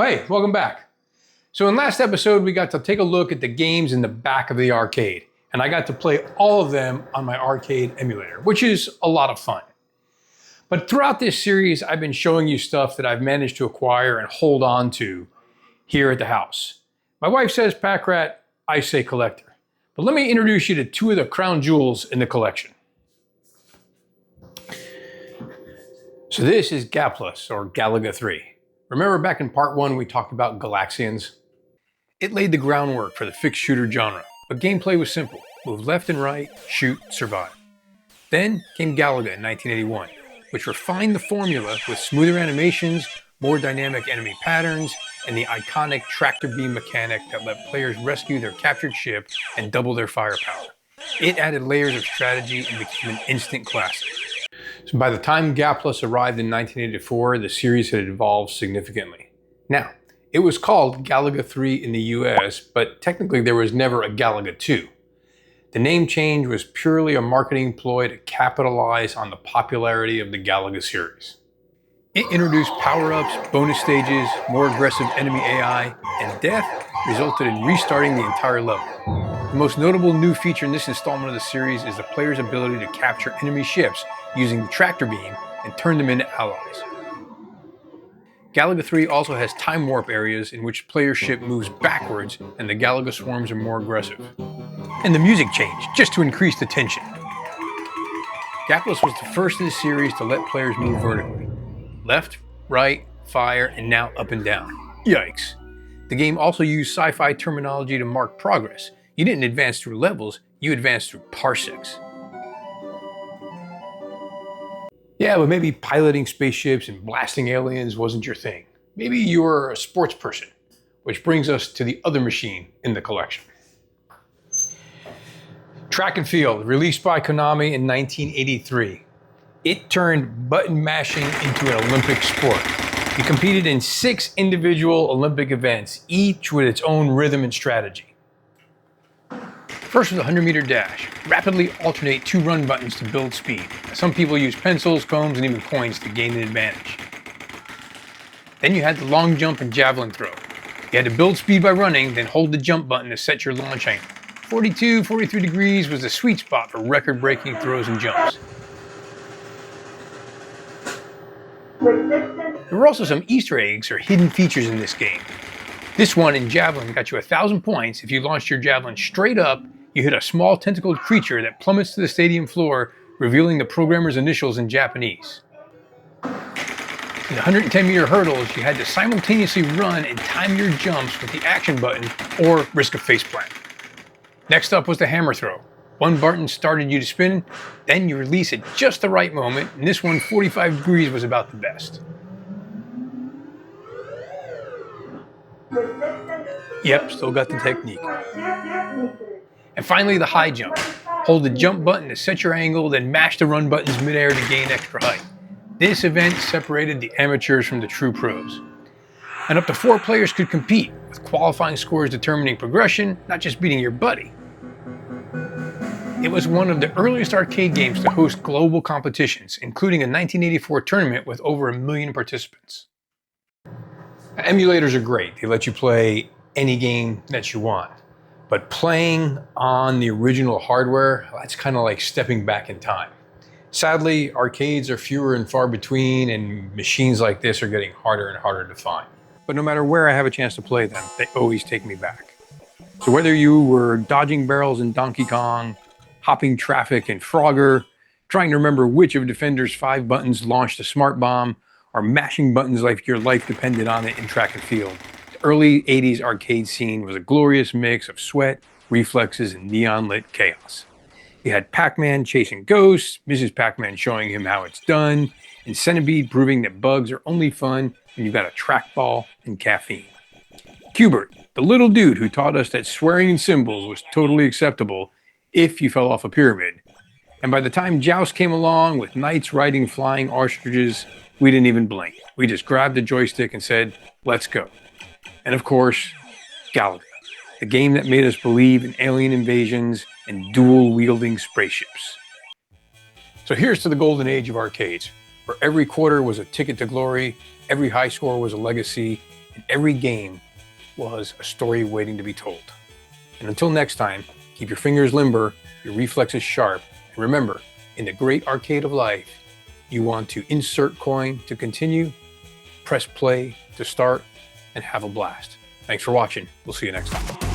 Hey, welcome back. So in last episode, we got to take a look at the games in the back of the arcade, and I got to play all of them on my arcade emulator, which is a lot of fun. But throughout this series, I've been showing you stuff that I've managed to acquire and hold on to here at the house. My wife says pack rat, I say collector. But let me introduce you to two of the crown jewels in the collection. So this is Gaplus, or Galaga 3. Remember back in part 1 we talked about Galaxians? It laid the groundwork for the fixed shooter genre, but gameplay was simple. Move left and right, shoot, survive. Then came Galaga in 1981, which refined the formula with smoother animations, more dynamic enemy patterns, and the iconic tractor beam mechanic that let players rescue their captured ship and double their firepower. It added layers of strategy and became an instant classic. So by the time Gaplus arrived in 1984, the series had evolved significantly. Now, it was called Galaga 3 in the US, but technically there was never a Galaga 2. The name change was purely a marketing ploy to capitalize on the popularity of the Galaga series. It introduced power-ups, bonus stages, more aggressive enemy AI, and death resulted in restarting the entire level. The most notable new feature in this installment of the series is the player's ability to capture enemy ships using the tractor beam and turn them into allies. Galaga 3 also has time warp areas in which player ship moves backwards and the Galaga swarms are more aggressive. And the music changed, just to increase the tension. Gaplus was the first in the series to let players move vertically. Left, right, fire, and now up and down. Yikes. The game also used sci-fi terminology to mark progress. You didn't advance through levels, you advanced through parsecs. Yeah, but maybe piloting spaceships and blasting aliens wasn't your thing. Maybe you were a sports person, which brings us to the other machine in the collection. Track and Field, released by Konami in 1983. It turned button mashing into an Olympic sport. It competed in 6 individual Olympic events, each with its own rhythm and strategy. First was the 100-meter dash. Rapidly alternate 2 run buttons to build speed. Some people use pencils, combs, and even coins to gain an advantage. Then you had the long jump and javelin throw. You had to build speed by running, then hold the jump button to set your launch angle. 42, 43 degrees was the sweet spot for record-breaking throws and jumps. There were also some Easter eggs or hidden features in this game. This one in Javelin got you 1,000 points if you launched your javelin straight up, you hit a small tentacled creature that plummets to the stadium floor, revealing the programmer's initials in Japanese. In the 110-meter hurdles, you had to simultaneously run and time your jumps with the action button or risk a faceplant. Next up was the hammer throw. One button started you to spin, then you release at just the right moment, and this one 45 degrees was about the best. Yep, still got the technique. And finally, the high jump. Hold the jump button to set your angle, then mash the run buttons midair to gain extra height. This event separated the amateurs from the true pros. And up to 4 players could compete, with qualifying scores determining progression, not just beating your buddy. It was one of the earliest arcade games to host global competitions, including a 1984 tournament with over 1 million participants. Emulators are great. They let you play any game that you want. But playing on the original hardware, that's kind of like stepping back in time. Sadly, arcades are fewer and far between, and machines like this are getting harder and harder to find. But no matter where I have a chance to play them, they always take me back. So whether you were dodging barrels in Donkey Kong, hopping traffic in Frogger, trying to remember which of Defender's 5 buttons launched a smart bomb, or mashing buttons like your life depended on it in Track and Field, the early 80s arcade scene was a glorious mix of sweat, reflexes, and neon-lit chaos. You had Pac-Man chasing ghosts, Mrs. Pac-Man showing him how it's done, and Centipede proving that bugs are only fun when you've got a trackball and caffeine. Cubert, the little dude who taught us that swearing in symbols was totally acceptable if you fell off a pyramid. And by the time Joust came along with knights riding flying ostriches, we didn't even blink. We just grabbed the joystick and said, let's go. And of course, Galaga, the game that made us believe in alien invasions and dual-wielding spaceships. So here's to the golden age of arcades, where every quarter was a ticket to glory, every high score was a legacy, and every game was a story waiting to be told. And until next time, keep your fingers limber, your reflexes sharp, and remember, in the great arcade of life, you want to insert coin to continue, press play to start, and have a blast. Thanks for watching. We'll see you next time.